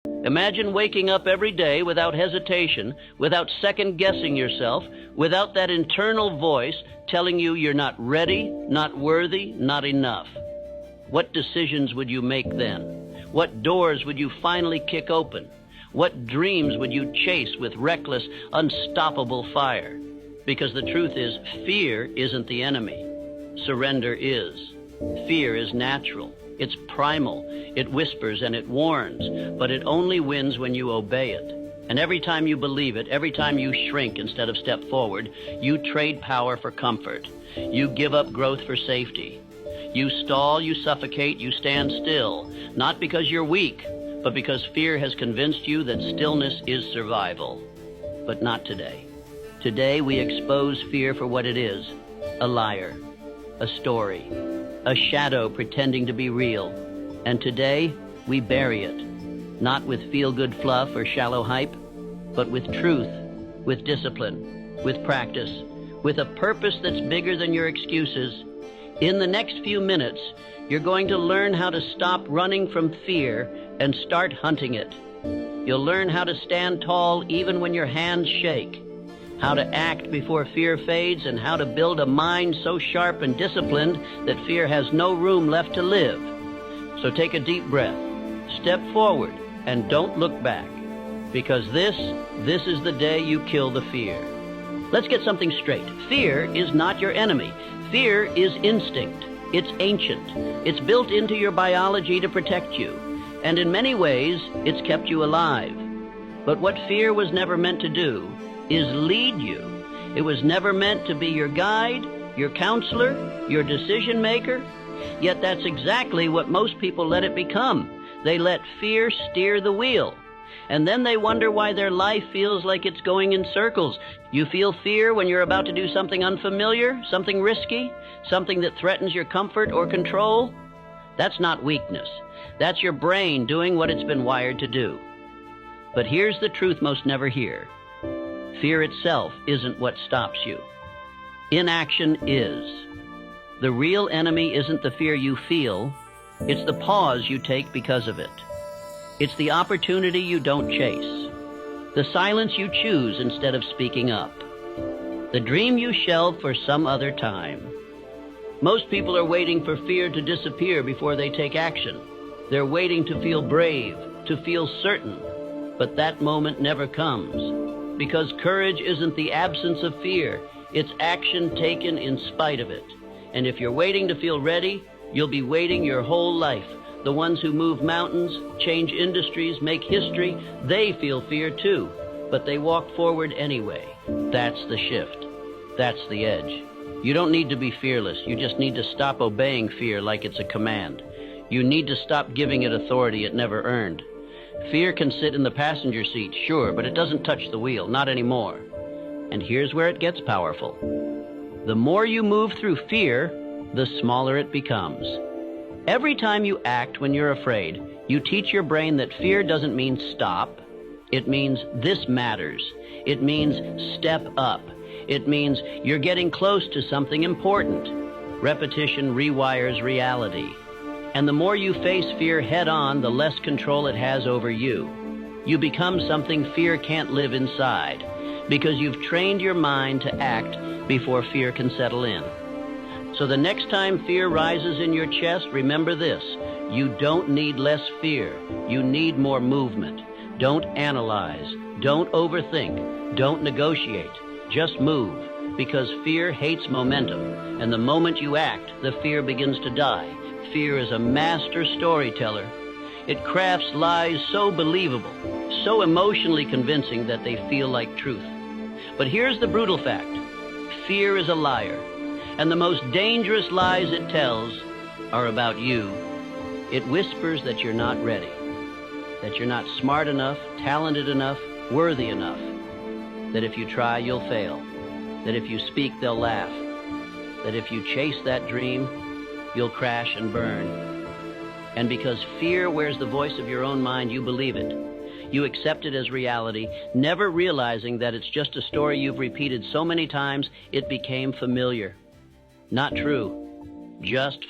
Imagine waking up every day without hesitation, without second-guessing yourself, without that internal voice telling you you're not ready, not worthy, not enough. What decisions would you make then? What doors would you finally kick open? What dreams would you chase with reckless, unstoppable fire? Because the truth is, fear isn't the enemy. Surrender is. Fear is natural. It's primal. It whispers and it warns, but it only wins when you obey it. And every time you believe it, every time you shrink instead of step forward, you trade power for comfort. You give up growth for safety. You stall, you suffocate, you stand still, not because you're weak, but because fear has convinced you that stillness is survival. But not today. Today we expose fear for what it is, a liar, a story, a shadow pretending to be real. And today we bury it, not with feel-good fluff or shallow hype, but with truth, with discipline, with practice, with a purpose that's bigger than your excuses. In the next few minutes, you're going to learn how to stop running from fear and start hunting it. You'll learn how to stand tall even when your hands shake, how to act before fear fades, and how to build a mind so sharp and disciplined that fear has no room left to live. So take a deep breath, step forward, and don't look back, because this is the day you kill the fear. Let's get something straight. Fear is not your enemy. Fear is instinct. It's ancient. It's built into your biology to protect you. And in many ways, it's kept you alive. But what fear was never meant to do is lead you. It was never meant to be your guide, your counselor, your decision maker. Yet that's exactly what most people let it become. They let fear steer the wheel. And then they wonder why their life feels like it's going in circles. You feel fear when you're about to do something unfamiliar, something risky, something that threatens your comfort or control. That's not weakness. That's your brain doing what it's been wired to do. But here's the truth most never hear. Fear itself isn't what stops you. Inaction is. The real enemy isn't the fear you feel. It's the pause you take because of it. It's the opportunity you don't chase, the silence you choose instead of speaking up, the dream you shelve for some other time. Most people are waiting for fear to disappear before they take action. They're waiting to feel brave, to feel certain, but that moment never comes, because courage isn't the absence of fear, it's action taken in spite of it. And if you're waiting to feel ready, you'll be waiting your whole life. The ones who move mountains, change industries, make history, they feel fear too, but they walk forward anyway. That's the shift. That's the edge. You don't need to be fearless. You just need to stop obeying fear like it's a command. You need to stop giving it authority it never earned. Fear can sit in the passenger seat, sure, but it doesn't touch the wheel, not anymore. And here's where it gets powerful. The more you move through fear, the smaller it becomes. Every time you act when you're afraid, you teach your brain that fear doesn't mean stop. It means this matters. It means step up. It means you're getting close to something important. Repetition rewires reality. And the more you face fear head on, the less control it has over you. You become something fear can't live inside, because you've trained your mind to act before fear can settle in. So the next time fear rises in your chest, remember this. You don't need less fear. You need more movement. Don't analyze. Don't overthink. Don't negotiate. Just move, because fear hates momentum. And the moment you act, the fear begins to die. Fear is a master storyteller. It crafts lies so believable, so emotionally convincing that they feel like truth. But here's the brutal fact. Fear is a liar. And the most dangerous lies it tells are about you. It whispers that you're not ready, that you're not smart enough, talented enough, worthy enough, that if you try, you'll fail, that if you speak, they'll laugh, that if you chase that dream, you'll crash and burn. And because fear wears the voice of your own mind, you believe it. You accept it as reality, never realizing that it's just a story you've repeated so many times it became familiar. Not true. Just